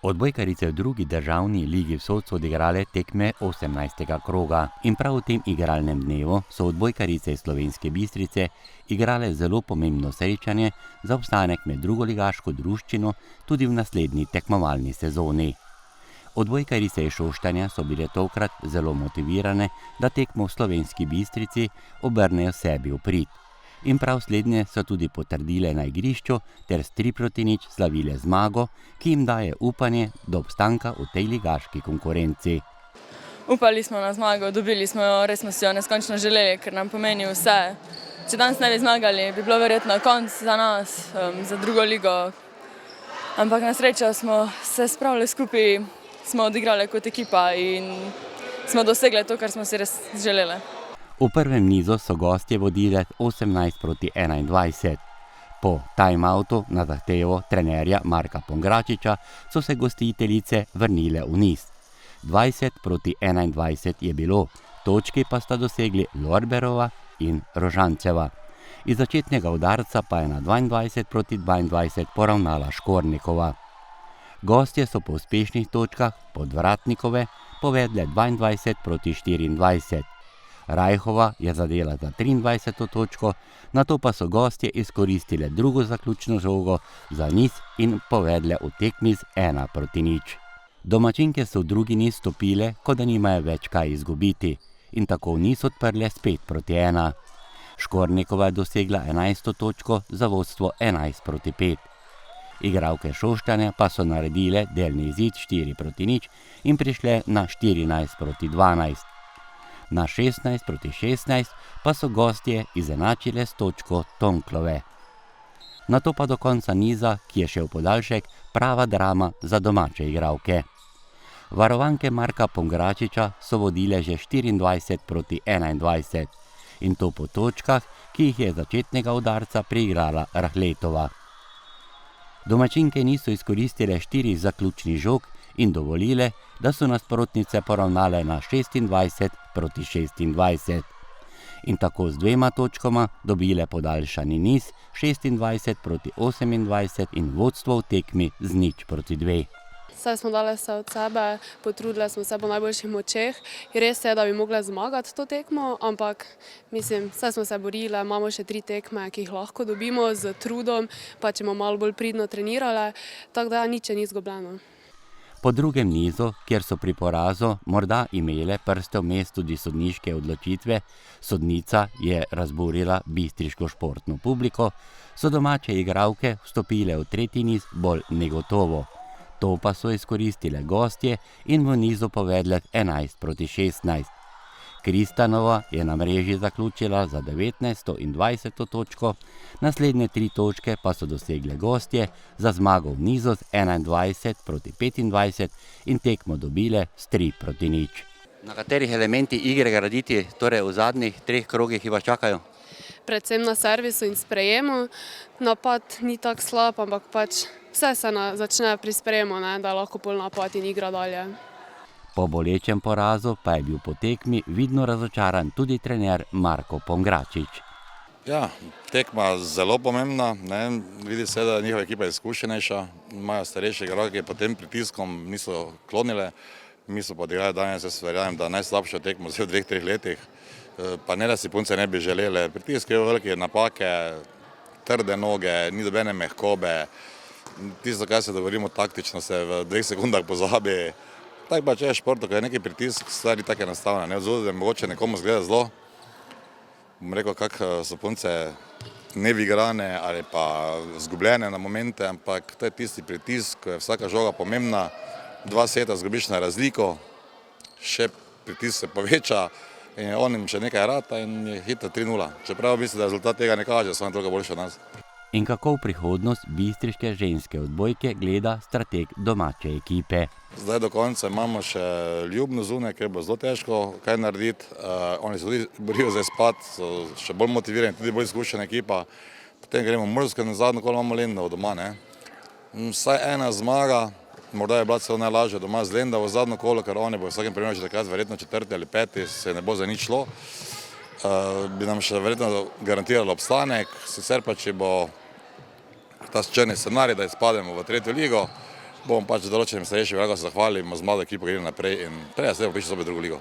Odbojkarice v drugi državni ligi so odigrale tekme 18. kroga in prav v tem igralnem dnevu so odbojkarice iz Slovenske Bistrice igrale zelo pomembno srečanje za obstanek med drugoligaško druščino tudi v naslednji tekmovalni sezoni. Odbojkarice iz Šoštanja so bile tokrat zelo motivirane, da tekmo v Slovenski Bistrici obrnejo sebi v prid. In prav slednje so tudi potrdile na igrišču ter s 3-0 slavile zmago, ki jim daje upanje do obstanka v tej ligaški konkurenci. Upali smo na zmago, dobili smo jo, res smo si jo neskončno želeli, ker nam pomeni vse. Če danes ne bi zmagali, bi bilo verjetno konec za nas, za drugo ligo. Ampak na srečo smo se spravili skupaj, smo odigrali kot ekipa in smo dosegli to, kar smo si res želeli. V prvem nizu so gostje vodile 18-21. Po time-outu na zahtevo trenerja Marka Pongračiča so se gostiteljice vrnile v niz. 20-21 je bilo, točki pa sta dosegli Lorberova in Rožanceva. Iz začetnega udarca pa je na 22-22 poravnala Škornikova. Gostje so po uspešnih točkah Podvratnikove povedle 22-24. Rajhova je zadela za 23. točko, nato pa so gostje izkoristile drugo zaključno žogo za niz in povedle v tekmi z 1-0. Domačinke so v drugi niz stopile, kot da nimajo več kaj izgubiti, in tako v niz odprle s 5-1. Škornikova je dosegla 11. točko za vodstvo 11-5. Igralke Šoštanja pa so naredile delni izid 4-0 in prišle na 14-12. Na 16-16 pa so gostje izenačile s točko Tonklove. Nato pa do konca niza, ki je šel podaljšek, prava drama za domače igralke. Varovanke Marka Pongračiča so vodile že 24-21 in to po točkah, ki jih je začetnega udarca priigrala Rahletova. Domačinke niso izkoristile 4 zaključnih žog in dovolile, da so nasprotnice poravnale na 26-26. In tako z 2 točkama dobile podaljšani niz 26-28 in vodstvo v tekmi z 0-2. Vse smo dali se od sebe, potrudili smo se po najboljših močeh. Res je, da bi mogli zmagati to tekmo, ampak mislim, vse smo se borili, imamo še 3 tekme, ki jih lahko dobimo z trudom, pa če bomo malo bolj pridno trenirali, tako da nič ni izgubljeno. Po drugem nizu, kjer so pri porazu morda imele prste vmes tudi sodniške odločitve, sodnica je razburila bistriško športno publiko, so domače igralke vstopile v tretji niz bolj negotovo. To pa so izkoristile gostje in v nizu povedle 11-16. Kristanova je na mreži zaključila za 19. in 20. točko, naslednje 3 točke pa so dosegle gostje za zmago v nizu z 21-25 in tekmo dobile s 3-0. Na katerih elementih igre graditi, torej v zadnjih 3 krogih, ki vas čakajo? Predvsem na servisu in sprejemu. Napad ni tako slab, ampak pač vse se začne pri sprejemu, da lahko pol napad in igra dalje. Po bolečem porazu pa je bil po tekmi vidno razočaran tudi trener Marko Pongračič. Ja, tekma zelo pomembna, vidi se, da je njihova ekipa izkušenejša, imajo starejše igralke, pod tem pritiskom niso klonile. Mi smo pa odigrali danes, jaz verjamem, da najslabšo tekmo v 2-3 letih, pa ne da si punce ne bi želele. Pritisk je velike napake, trde noge, ni dobene mehkobe. Tisto, kaj se dogovorimo taktično, se v 2 sekundah pozabi. Tako pa če je športu, ko je neki pritisk, stvari tako enostavne. Vzvodno, mogoče nekomu zgleda zelo. Bom rekel, kako so punce nevigrane ali pa zgubljene na momente, ampak to je tisti pritisk, ko je vsaka žoga pomembna. 2 seta zgubiš na razliko, še pritisk se poveča in onim še nekaj rata in je hitro 3-0. Čeprav mislim, da rezultat tega ne kaže, so toliko boljši od nas. In kako v prihodnost bistriške ženske odbojke gleda strateg domače ekipe? Zdaj do konca imamo še Ljubno zunaj, ker bo zelo težko kaj narediti. Oni se tudi borijo za izpad, so še bolj motivirani, tudi bolj izkušena ekipa. Potem gremo v Mursko in zadnjo kolo imamo Lendavo doma. Vsaj 1 zmaga, morda je bila celo najlažja doma z Lendavo zadnjo kolo, ker oni bo v vsakem primeru že takrat verjetno 4. ali 5. se ne bo za nič šlo. Bi nam še verjetno garantiralo obstanek, sicer pa če bo ta črni scenarij, da izpademo v 3. ligo, bomo pač določenim starejšim igralcem zahvalili, z mlado ekipo gremo naprej in treba se prišli zopet v drugo ligo.